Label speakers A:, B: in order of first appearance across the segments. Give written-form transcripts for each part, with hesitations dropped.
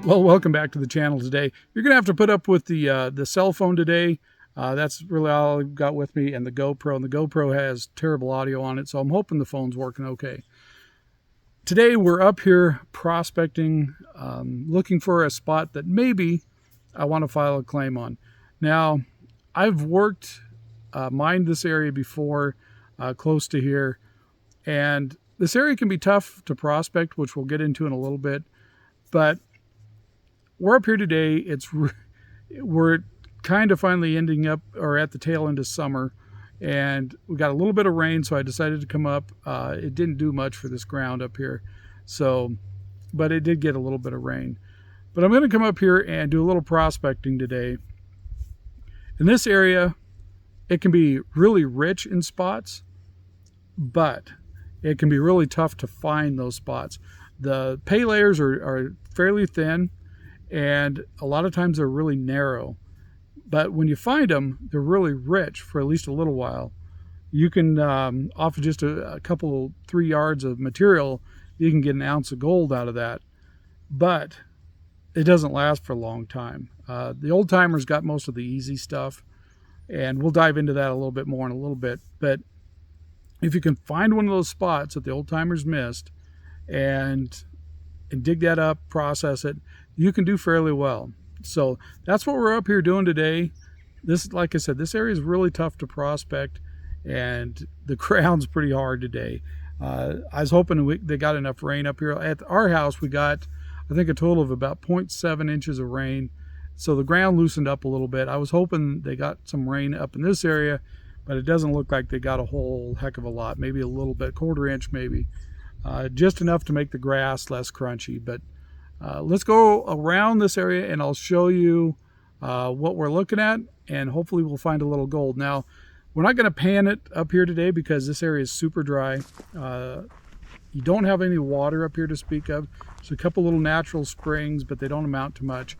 A: Well, welcome back to the channel today. You're going to have to put up with the cell phone today. That's really all I've got with me, and the GoPro. And the GoPro has terrible audio on it, so I'm hoping the phone's working okay. Today we're up here prospecting, looking for a spot that maybe I want to file a claim on. Now, I've mined this area before, close to here, and this area can be tough to prospect, which we'll get into in a little bit, but we're up here today. We're kind of finally ending up, or at the tail end of summer, and we got a little bit of rain, so I decided to come up. It didn't do much for this ground up here, but it did get a little bit of rain. But I'm going to come up here and do a little prospecting today. In this area, it can be really rich in spots, but it can be really tough to find those spots. The pay layers are fairly thin, and a lot of times they're really narrow. But when you find them, they're really rich for at least a little while. You can, off of just a couple, 3 yards of material, you can get an ounce of gold out of that. But it doesn't last for a long time. The old timers got most of the easy stuff, and we'll dive into that a little bit more in a little bit. But if you can find one of those spots that the old timers missed and dig that up, process it, you can do fairly well. So that's what we're up here doing today. Like I said, this area is really tough to prospect, and the ground's pretty hard today. I was hoping they got enough rain up here. At our house, we got, I think, a total of about 0.7 inches of rain. So the ground loosened up a little bit. I was hoping they got some rain up in this area, but it doesn't look like they got a whole heck of a lot. Maybe a little bit, 1/4 inch maybe. Just enough to make the grass less crunchy. But let's go around this area and I'll show you what we're looking at, and hopefully we'll find a little gold. Now, we're not going to pan it up here today because this area is super dry. You don't have any water up here to speak of. There's a couple little natural springs, but they don't amount to much.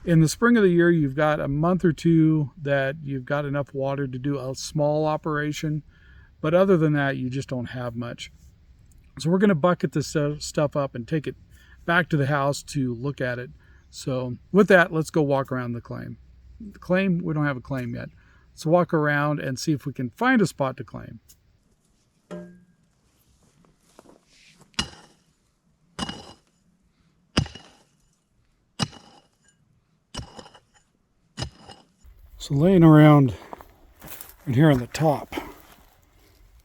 A: In the spring of the year, you've got a month or two that you've got enough water to do a small operation, but other than that, you just don't have much. So we're going to bucket this stuff up and take it back to the house to look at it. So with that, let's go walk around the claim. The claim, we don't have a claim yet. Let's walk around and see if we can find a spot to claim. So laying around right here on the top,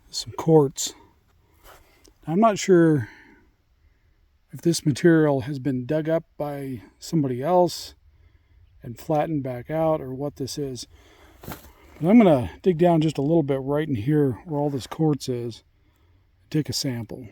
A: some quartz. I'm not sure if this material has been dug up by somebody else and flattened back out, or what this is. But I'm going to dig down just a little bit right in here where all this quartz is and take a sample.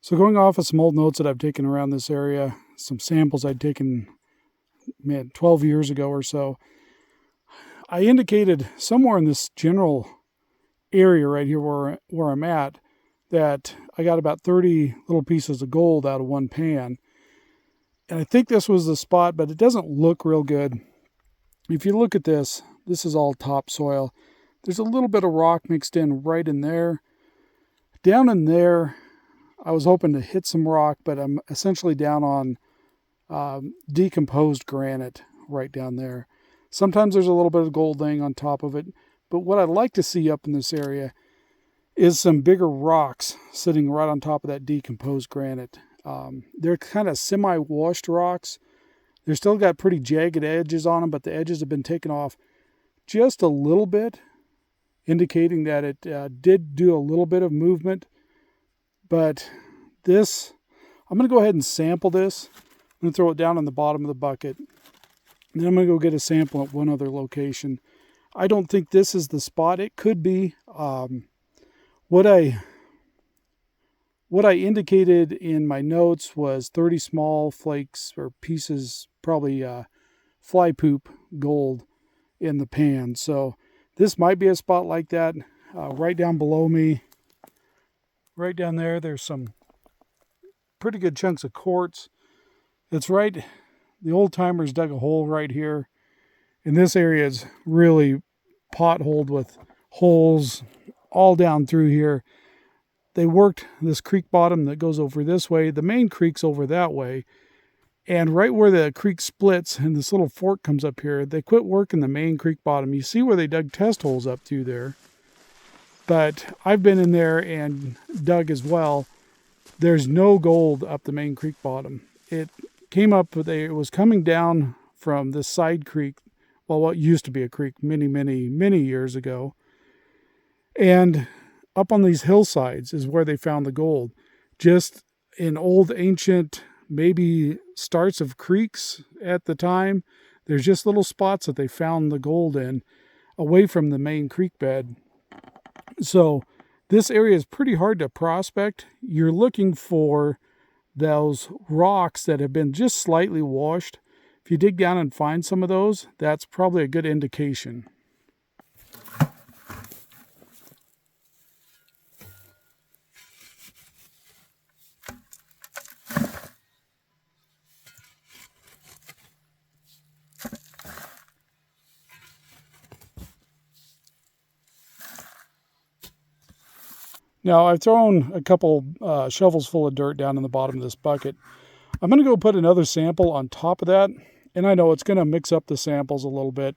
A: So going off of some old notes that I've taken around this area, some samples I'd taken 12 years ago or so, I indicated somewhere in this general area right here where I'm at, that I got about 30 little pieces of gold out of one pan. And I think this was the spot, but it doesn't look real good. If you look at this, this is all topsoil. There's a little bit of rock mixed in right in there. Down in there, I was hoping to hit some rock, but I'm essentially down on decomposed granite right down there. Sometimes there's a little bit of gold laying on top of it, but what I'd like to see up in this area is some bigger rocks sitting right on top of that decomposed granite. They're kind of semi-washed rocks. They're still got pretty jagged edges on them, but the edges have been taken off just a little bit, indicating that it did do a little bit of movement. But this, I'm going to go ahead and sample this. I'm going to throw it down on the bottom of the bucket. And then I'm going to go get a sample at one other location. I don't think this is the spot. It could be. What I indicated in my notes was 30 small flakes or pieces, probably fly poop gold in the pan. So this might be a spot like that. Right down below me, right down there, there's some pretty good chunks of quartz. It's right, the old timers dug a hole right here. And this area is really potholed with holes all down through here. They worked this creek bottom that goes over this way. The main creek's over that way. And right where the creek splits and this little fork comes up here, they quit working the main creek bottom. You see where they dug test holes up through there. But I've been in there and dug as well. There's no gold up the main creek bottom. It came up, it was coming down from this side creek, well, what used to be a creek many years ago. And up on these hillsides is where they found the gold. Just in old ancient, maybe starts of creeks at the time, there's just little spots that they found the gold in, away from the main creek bed. So this area is pretty hard to prospect. You're looking for those rocks that have been just slightly washed. If you dig down and find some of those, that's probably a good indication. Now, I've thrown a couple shovels full of dirt down in the bottom of this bucket. I'm going to go put another sample on top of that. And I know it's going to mix up the samples a little bit.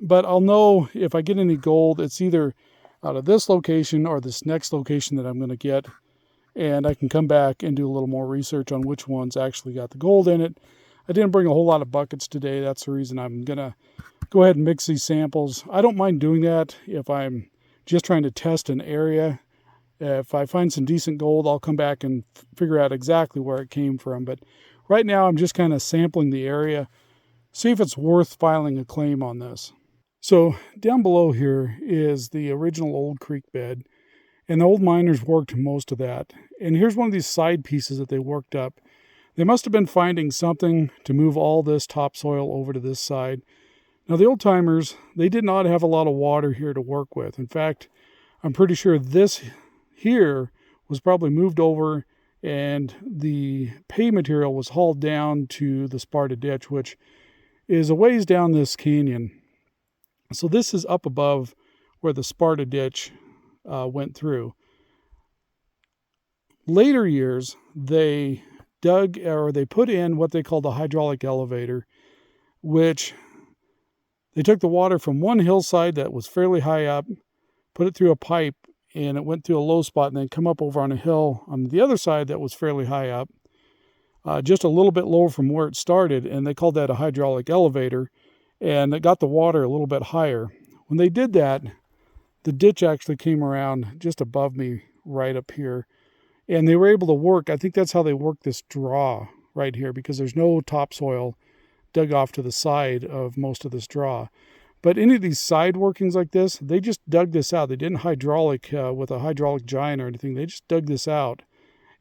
A: But I'll know if I get any gold, it's either out of this location or this next location that I'm going to get. And I can come back and do a little more research on which ones actually got the gold in it. I didn't bring a whole lot of buckets today. That's the reason I'm going to go ahead and mix these samples. I don't mind doing that if I'm just trying to test an area. If I find some decent gold, I'll come back and figure out exactly where it came from. But right now, I'm just kind of sampling the area, see if it's worth filing a claim on this. So down below here is the original old creek bed, and the old miners worked most of that. And here's one of these side pieces that they worked up. They must have been finding something to move all this topsoil over to this side. Now, the old timers, they did not have a lot of water here to work with. In fact, I'm pretty sure this here was probably moved over and the pay material was hauled down to the Sparta ditch, which is a ways down this canyon. So this is up above where the Sparta ditch went through. Later years, they dug, or they put in what they called the hydraulic elevator, which they took the water from one hillside that was fairly high up, put it through a pipe, and it went through a low spot and then come up over on a hill on the other side that was fairly high up, just a little bit lower from where it started, and they called that a hydraulic elevator, and it got the water a little bit higher. When they did that, the ditch actually came around just above me right up here, and they were able to work, I think that's how they worked this draw right here, because there's no topsoil dug off to the side of most of this draw. But any of these side workings like this, they just dug this out. They didn't hydraulic with a hydraulic giant or anything. They just dug this out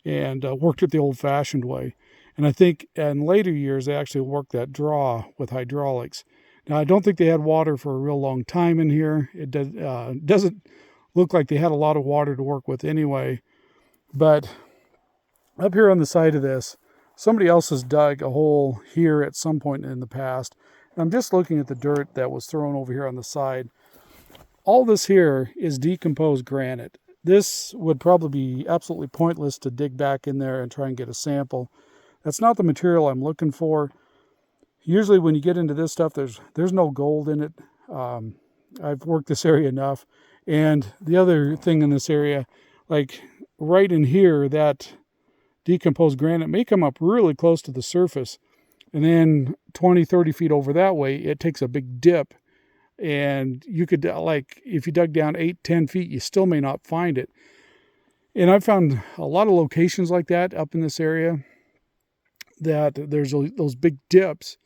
A: and worked it the old-fashioned way. And I think in later years, they actually worked that draw with hydraulics. Now, I don't think they had water for a real long time in here. It doesn't looked like they had a lot of water to work with anyway. But up here on the side of this, somebody else has dug a hole here at some point in the past. And I'm just looking at the dirt that was thrown over here on the side. All this here is decomposed granite. This would probably be absolutely pointless to dig back in there and try and get a sample. That's not the material I'm looking for. Usually when you get into this stuff, there's no gold in it. I've worked this area enough. And the other thing in this area, like right in here, that decomposed granite may come up really close to the surface. And then 20, 30 feet over that way, it takes a big dip. And you could, like, if you dug down 8, 10 feet, you still may not find it. And I've found a lot of locations like that up in this area, that there's those big dips.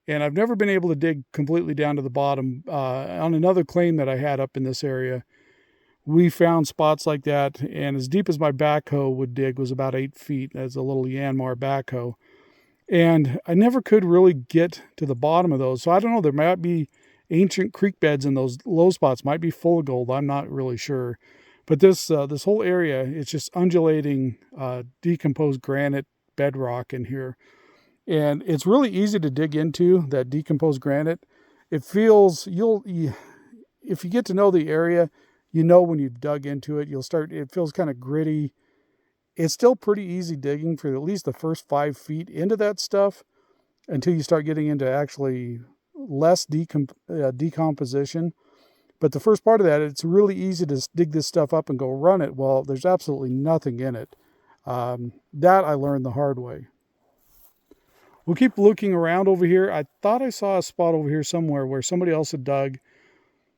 A: And I've never been able to dig completely down to the bottom. On another claim that I had up in this area, we found spots like that. And as deep as my backhoe would dig was about 8 feet. That's a little Yanmar backhoe. And I never could really get to the bottom of those. So I don't know, there might be ancient creek beds in those low spots, might be full of gold. I'm not really sure. But this whole area, it's just undulating, decomposed granite bedrock in here. And it's really easy to dig into that decomposed granite. It feels, if you get to know the area, you know when you've dug into it, it feels kind of gritty. It's still pretty easy digging for at least the first 5 feet into that stuff until you start getting into actually less decomposition. But the first part of that, it's really easy to dig this stuff up and go run it. Well, there's absolutely nothing in it. That I learned the hard way. We'll keep looking around over here. I thought I saw a spot over here somewhere where somebody else had dug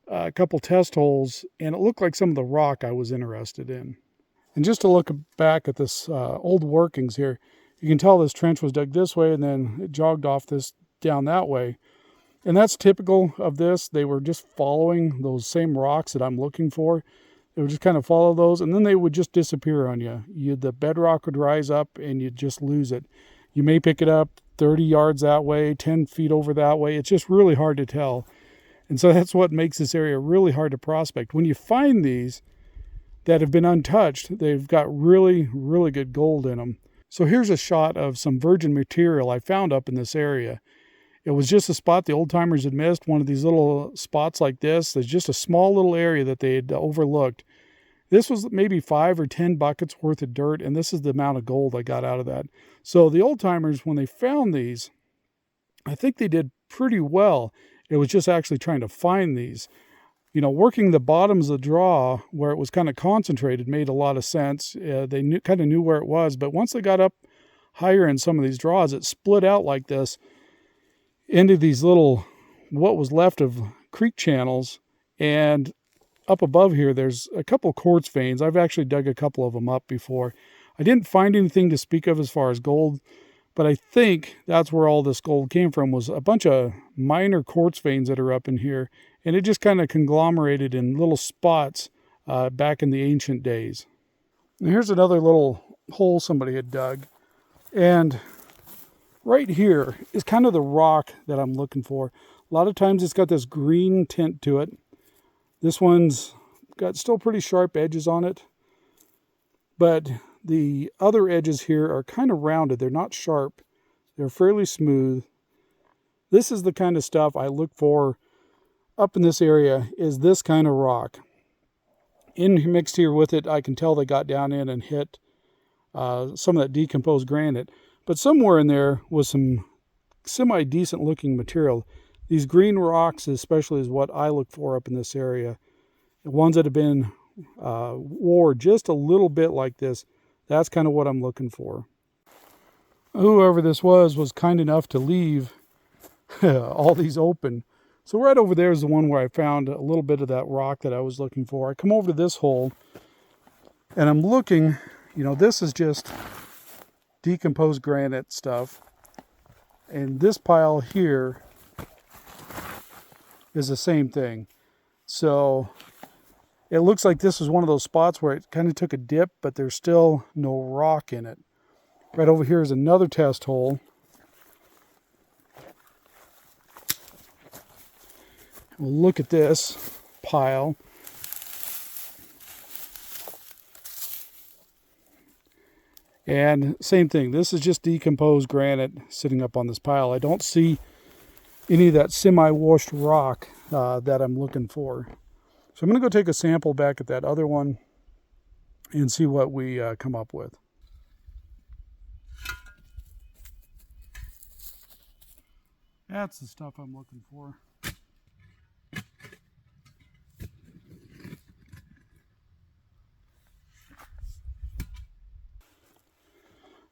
A: a couple test holes, and it looked like some of the rock I was interested in. And just to look back at this old workings here, you can tell this trench was dug this way and then it jogged off this down that way. And that's typical of this. They were just following those same rocks that I'm looking for. They would just kind of follow those, and then they would just disappear on you. The bedrock would rise up and you'd just lose it. You may pick it up 30 yards that way, 10 feet over that way. It's just really hard to tell. And so that's what makes this area really hard to prospect. When you find these that have been untouched, they've got really, really good gold in them. So here's a shot of some virgin material I found up in this area. It was just a spot the old timers had missed, one of these little spots like this. There's just a small little area that they had overlooked. This was maybe 5 or 10 buckets worth of dirt, and this is the amount of gold I got out of that. So the old timers, when they found these, I think they did pretty well. It was just actually trying to find these. You know, working the bottoms of the draw where it was kind of concentrated made a lot of sense. They kind of knew where it was, but once they got up higher in some of these draws, it split out like this into these little, what was left of creek channels. And up above here, there's a couple quartz veins. I've actually dug a couple of them up before. I didn't find anything to speak of as far as gold, but I think that's where all this gold came from, was a bunch of minor quartz veins that are up in here. And it just kind of conglomerated in little spots back in the ancient days. And here's another little hole somebody had dug. And right here is kind of the rock that I'm looking for. A lot of times it's got this green tint to it. This one's got still pretty sharp edges on it. But the other edges here are kind of rounded. They're not sharp. They're fairly smooth. This is the kind of stuff I look for up in this area, is this kind of rock. Mixed here with it, I can tell they got down in and hit some of that decomposed granite. But somewhere in there was some semi-decent looking material. These green rocks especially is what I look for up in this area. The ones that have been wore just a little bit like this, that's kind of what I'm looking for. Whoever this was kind enough to leave all these open. So right over there is the one where I found a little bit of that rock that I was looking for. I come over to this hole and I'm looking, this is just decomposed granite stuff. And this pile here is the same thing. So it looks like this is one of those spots where it kind of took a dip, but there's still no rock in it. Right over here is another test hole. We'll look at this pile. And same thing, this is just decomposed granite sitting up on this pile. I don't see any of that semi-washed rock that I'm looking for. So I'm going to go take a sample back at that other one and see what we come up with. That's the stuff I'm looking for.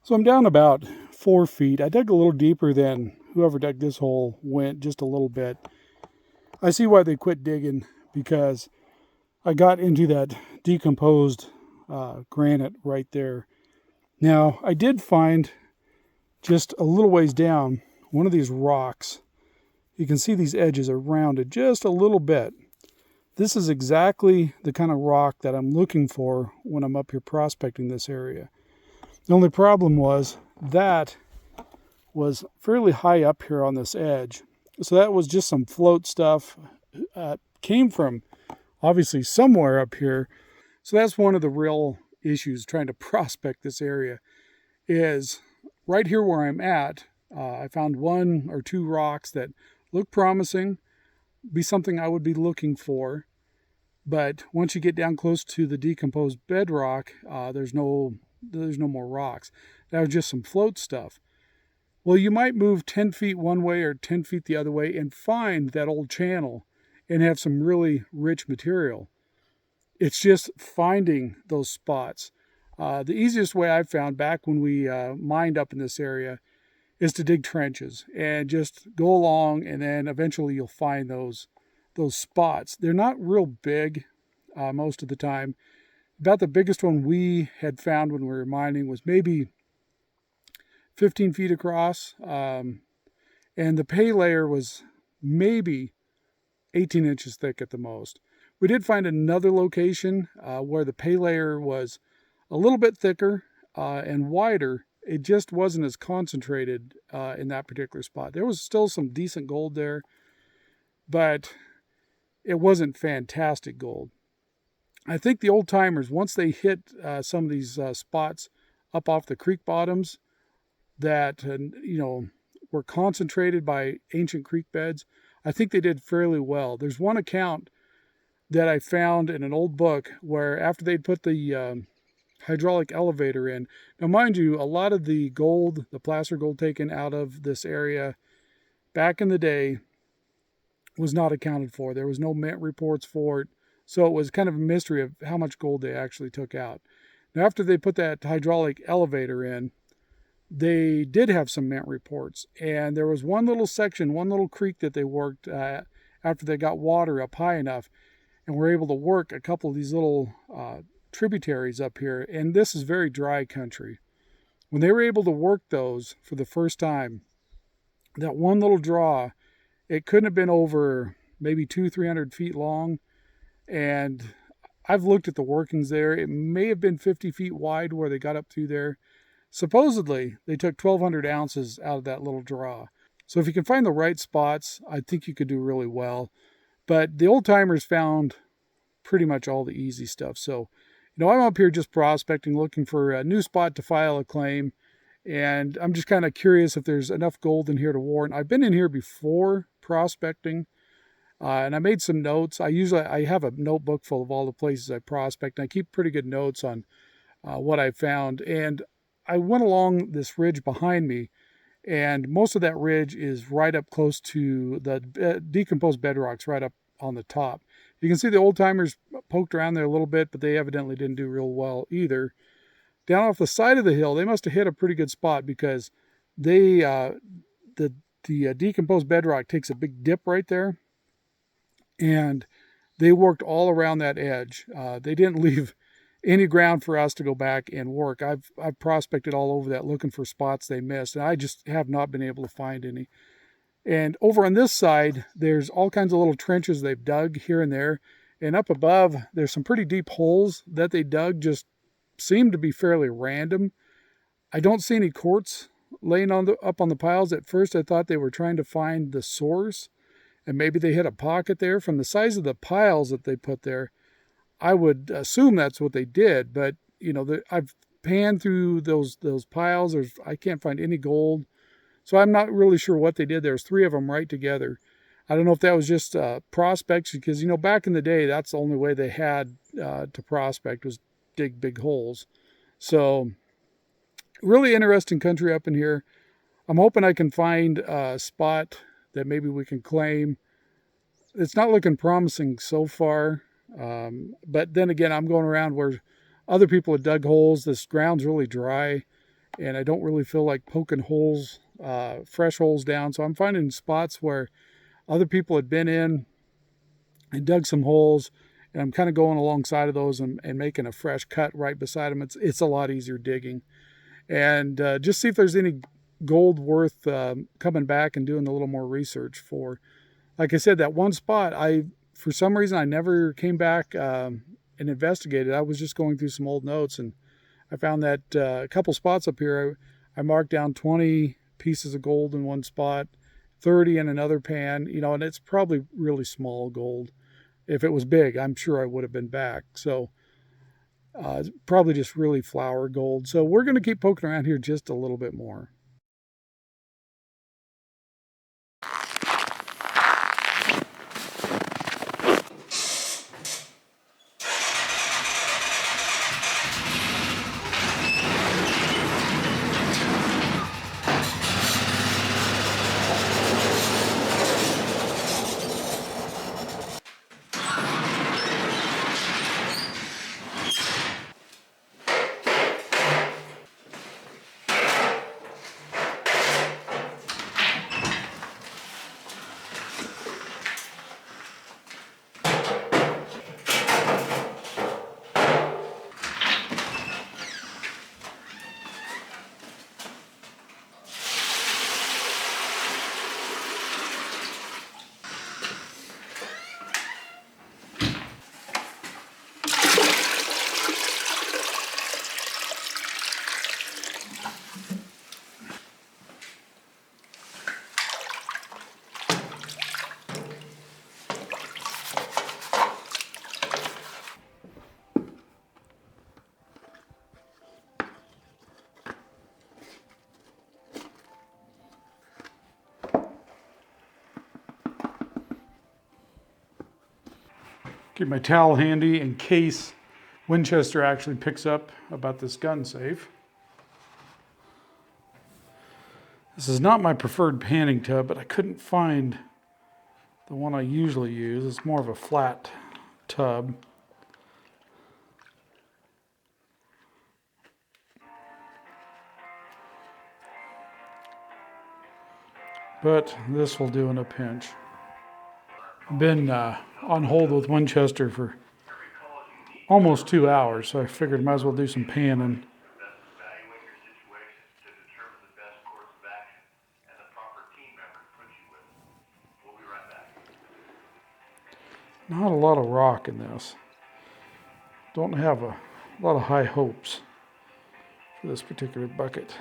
A: So I'm down about 4 feet. I dug a little deeper than whoever dug this hole went, just a little bit. I see why they quit digging, because I got into that decomposed granite right there. Now, I did find just a little ways down one of these rocks. You can see these edges are rounded just a little bit. This is exactly the kind of rock that I'm looking for when I'm up here prospecting this area. The only problem was that was fairly high up here on this edge. So that was just some float stuff. Came from obviously somewhere up here. So that's one of the real issues trying to prospect this area, is right here where I'm at. I found 1 or 2 rocks that look promising, be something I would be looking for. But once you get down close to the decomposed bedrock, there's no more rocks. That was just some float stuff. Well, you might move 10 feet one way or 10 feet the other way and find that old channel and have some really rich material. It's just finding those spots. The easiest way I've found back when we mined up in this area is to dig trenches and just go along, and then eventually you'll find those spots. They're not real big most of the time. About the biggest one we had found when we were mining was maybe 15 feet across, and the pay layer was maybe 18 inches thick at the most. We did find another location where the pay layer was a little bit thicker and wider. It just wasn't as concentrated in that particular spot. There was still some decent gold there, but it wasn't fantastic gold. I think the old timers, once they hit some of these spots up off the creek bottoms that were concentrated by ancient creek beds, I think they did fairly well. There's one account that I found in an old book where after they'd put the hydraulic elevator in. Now, mind you, a lot of the gold, the placer gold taken out of this area back in the day was not accounted for. There was no mint reports for it. So it was kind of a mystery of how much gold they actually took out. Now, after they put that hydraulic elevator in, they did have some mint reports. And there was one little section, one little creek that they worked after they got water up high enough and were able to work a couple of these little tributaries up here. And this is very dry country. When they were able to work those for the first time, that one little draw, it couldn't have been over maybe 200-300 feet long. And I've looked at the workings there. It may have been 50 feet wide where they got up through there. Supposedly, they took 1,200 ounces out of that little draw. So if you can find the right spots, I think you could do really well. But the old timers found pretty much all the easy stuff. So, I'm up here just prospecting, looking for a new spot to file a claim. And I'm just kind of curious if there's enough gold in here to warrant. I've been in here before prospecting. And I made some notes. I have a notebook full of all the places I prospect. And I keep pretty good notes on what I found. And I went along this ridge behind me, and most of that ridge is right up close to the decomposed bedrocks right up on the top. You can see the old timers poked around there a little bit, but they evidently didn't do real well either. Down off the side of the hill, they must have hit a pretty good spot, because the decomposed bedrock takes a big dip right there. And they worked all around that edge. They didn't leave any ground for us to go back and work. I've prospected all over that looking for spots they missed, and I just have not been able to find any. And over on this side, there's all kinds of little trenches they've dug here and there. And up above, there's some pretty deep holes that they dug, just seem to be fairly random. I don't see any quartz laying up on the piles. At first, I thought they were trying to find the source, and maybe they hit a pocket there. From the size of the piles that they put there, I would assume that's what they did. But, I've pan through those piles. I can't find any gold. So I'm not really sure what they did. There's 3 of them right together. I don't know if that was just prospects, because, back in the day, that's the only way they had to prospect was dig big holes. So really interesting country up in here. I'm hoping I can find a spot that maybe we can claim. It's not looking promising so far. But then again, I'm going around where other people have dug holes. This ground's really dry, and I don't really feel like poking holes, fresh holes down. So I'm finding spots where other people had been in and dug some holes, and I'm kind of going alongside of those and making a fresh cut right beside them. It's a lot easier digging, and just see if there's any gold worth coming back and doing a little more research for. Like I said, that one spot, for some reason I never came back and investigated. I was just going through some old notes, and I found that a couple spots up here, I marked down 20 pieces of gold in one spot, 30 in another pan, and it's probably really small gold. If it was big, I'm sure I would have been back. So it's probably just really flour gold. So we're going to keep poking around here just a little bit more. Keep my towel handy in case Winchester actually picks up about this gun safe. This is not my preferred panning tub, but I couldn't find the one I usually use. It's more of a flat tub. But this will do in a pinch. I've been on hold with Winchester for almost 2 hours, so I figured I might as well do some panning. Not a lot of rock in this. Don't have a lot of high hopes for this particular bucket.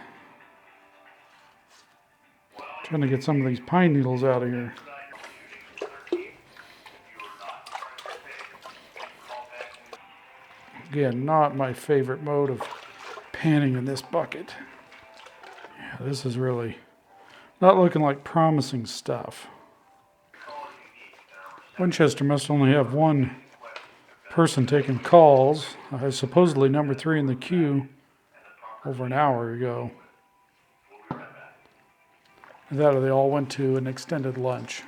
A: Trying to get some of these pine needles out of here. Again, not my favorite mode of panning in this bucket. Yeah, this is really not looking like promising stuff. Winchester must only have one person taking calls. Supposedly number 3 in the queue over an hour ago. That or they all went to an extended lunch.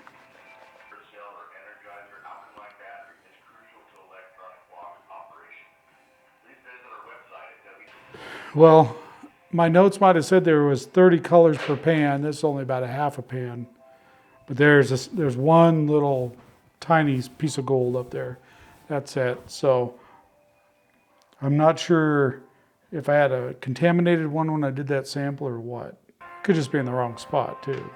A: Well, my notes might have said there was 30 colors per pan. This is only about a half a pan. But there's one little tiny piece of gold up there. That's it. So I'm not sure if I had a contaminated one when I did that sample or what. Could just be in the wrong spot too.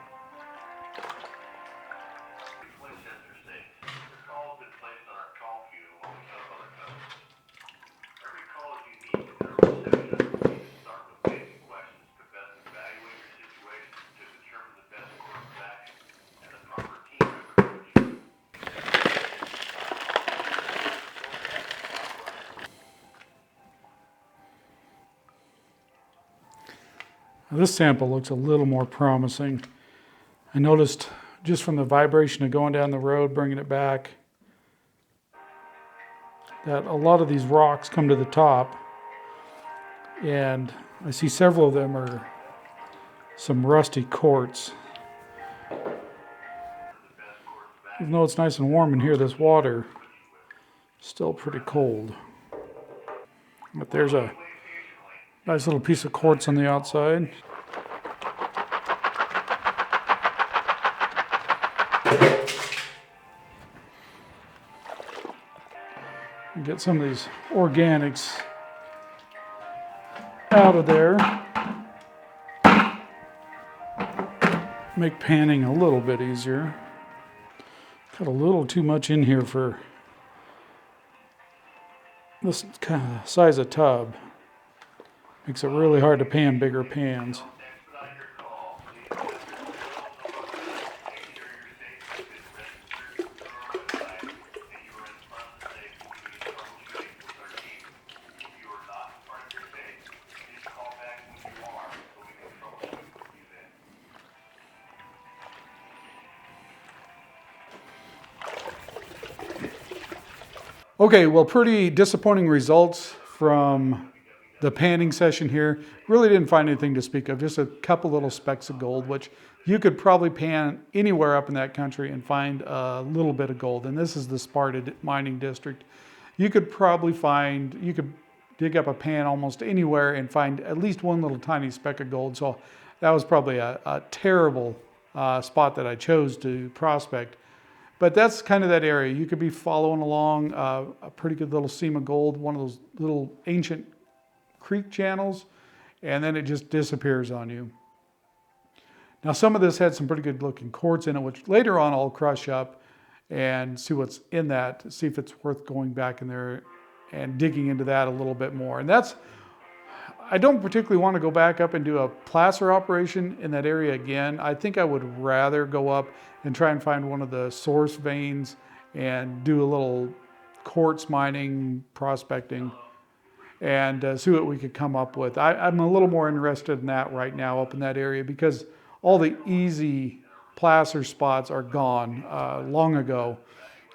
A: This sample looks a little more promising. I noticed just from the vibration of going down the road, bringing it back, that a lot of these rocks come to the top, and I see several of them are some rusty quartz. Even though it's nice and warm in here, this water is still pretty cold. But there's a nice little piece of quartz on the outside. Get some of these organics out of there. Make panning a little bit easier. Got a little too much in here for this kind of size of tub. Makes it really hard to pan bigger pans. Okay, well, pretty disappointing results from the panning session here. Really didn't find anything to speak of, just a couple little specks of gold, which you could probably pan anywhere up in that country and find a little bit of gold. And this is the Sparta mining district. You could dig up a pan almost anywhere and find at least one little tiny speck of gold. So that was probably a terrible spot that I chose to prospect. But that's kind of that area. You could be following along a pretty good little seam of gold, one of those little ancient creek channels, and then it just disappears on you. Now, some of this had some pretty good looking quartz in it, which later on I'll crush up and see what's in that, see if it's worth going back in there and digging into that a little bit more. And I don't particularly want to go back up and do a placer operation in that area again. I think I would rather go up and try and find one of the source veins and do a little quartz mining, prospecting, and see what we could come up with. I'm a little more interested in that right now up in that area because all the easy placer spots are gone long ago.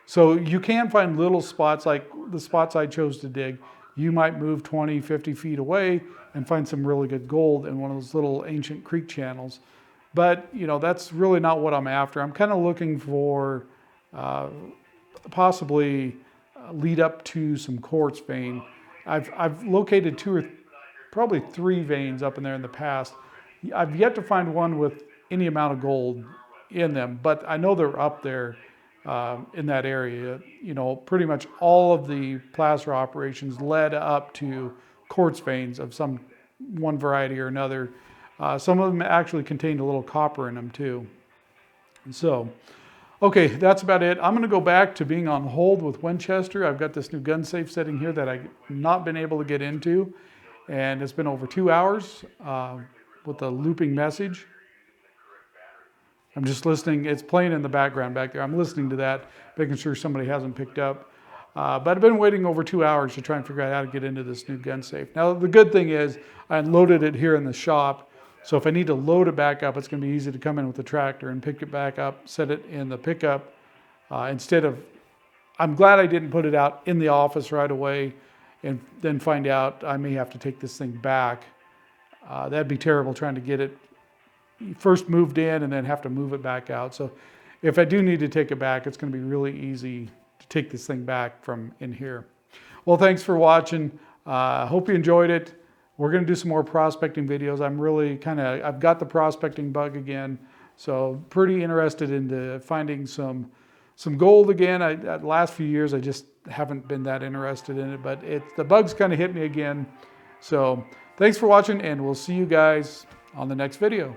A: So you can find little spots like the spots I chose to dig. You might move 20, 50 feet away and find some really good gold in one of those little ancient creek channels. But, you know, that's really not what I'm after. I'm kind of looking for possibly lead up to some quartz vein. I've located probably three veins up in there in the past. I've yet to find one with any amount of gold in them, but I know they're up there in that area. You know, pretty much all of the placer operations led up to quartz veins of one variety or another. Some of them actually contained a little copper in them too. And so, okay, that's about it. I'm going to go back to being on hold with Winchester. I've got this new gun safe setting here that I've not been able to get into, and it's been over 2 hours with a looping message. I'm just listening. It's playing in the background back there. I'm listening to that, making sure somebody hasn't picked up. But I've been waiting over 2 hours to try and figure out how to get into this new gun safe. Now, the good thing is I unloaded it here in the shop. So if I need to load it back up, it's going to be easy to come in with the tractor and pick it back up, set it in the pickup instead of, I'm glad I didn't put it out in the office right away and then find out I may have to take this thing back. That'd be terrible trying to get it first moved in and then have to move it back out. So if I do need to take it back, it's going to be really easy to take this thing back from in here. Well, thanks for watching. Hope you enjoyed it. We're going to do some more prospecting videos. I'm really I've got the prospecting bug again. So pretty interested in finding some gold again. The last few years, I just haven't been that interested in it, but the bug's kind of hit me again. So thanks for watching, and we'll see you guys on the next video.